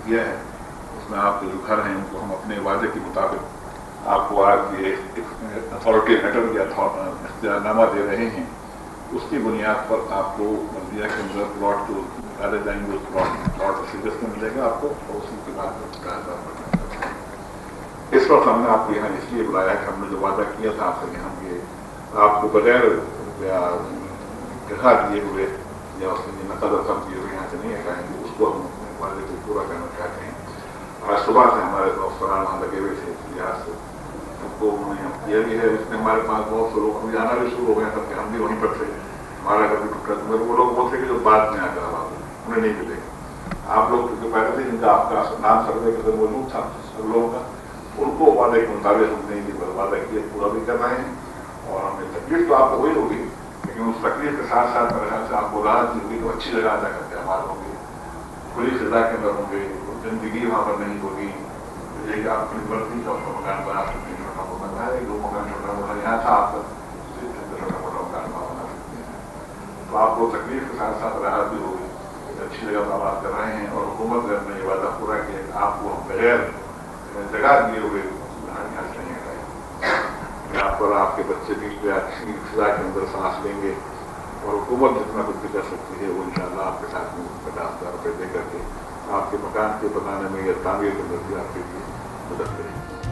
किया है उसमें आपके जो घर हैं उनको हम अपने वादे के मुताबिक आपको आज ये अथॉरिटी लेटर या इख्तियारनामा दे रहे हैं। उसकी बुनियाद पर आपको बल्दिया के अंदर प्लॉट जो निकाले जाएंगे उस प्लॉट सीरियस में मिलेगा आपको, और उसी के बाद इस वक्त हमने आपको यहाँ इसलिए बुलाया कि हमने जो वादा किया था आपसे कि हम ये आपको बगैर जगह दिए हुए या उसमें नकल रकम दिए हुए यहाँ से नहीं हटाएंगे, उसको हम अपने वादे को पूरा करना चाहते हैं। आज सुबह से हमारे दोस्त वहाँ लगे हुए थे इतिहास से, हमको उन्होंने किया भी है। इसमें हमारे पास बहुत से लोग अभी आना भी शुरू हो गए तब कि हम भी वहीं पर थे, हमारा कभी टूटा तो वो लोग बोलते कि जो बाद में आकर आप उन्हें नहीं मिले। आप लोग क्योंकि पहले थे जिनका आपका नाम सर्वे के मौजूद था सब लोगों का, उनको वादे के मुताबिक हमने ये वादा किया पूरा भी कर रहे हैं। और हमें तकलीफ तो आपको हुई होगी, लेकिन उस तकलीफ के साथ साथ मेरे ख्याल से आपको राहत होगी तो अच्छी जगह अदा करते हमारे होंगे, खुली फिजा के अंदर होंगे, जिंदगी वहाँ पर नहीं होगी। यही आप अपनी मर्जी का अपना मकान बना सकते हैं, छोटा मोटा बना है, दो मकान छोटा मोटा यहाँ था आपका छोटा मोटा मकान बना सकते हैं। तो आपको तकलीफ के साथ साथ राहत भी होगी, अच्छी जगह पर बात कर रहे हैं। और हुकूमत ने ये वादा पूरा किया कि आपको हम बगैर जगह दिए हुए यहाँ से नहीं हटाएंगे। यहाँ पर आपके बच्चे भी फिजा के अंदर सांस लेंगे और हुकूमत जितना कुछ भी कर सकती है वो इंशाअल्लाह आपके साथ में 50,000 रुपये दे करके आपके मकान के बनाने में या तामीर के अंदर भी आपके लिए मदद करेंगे।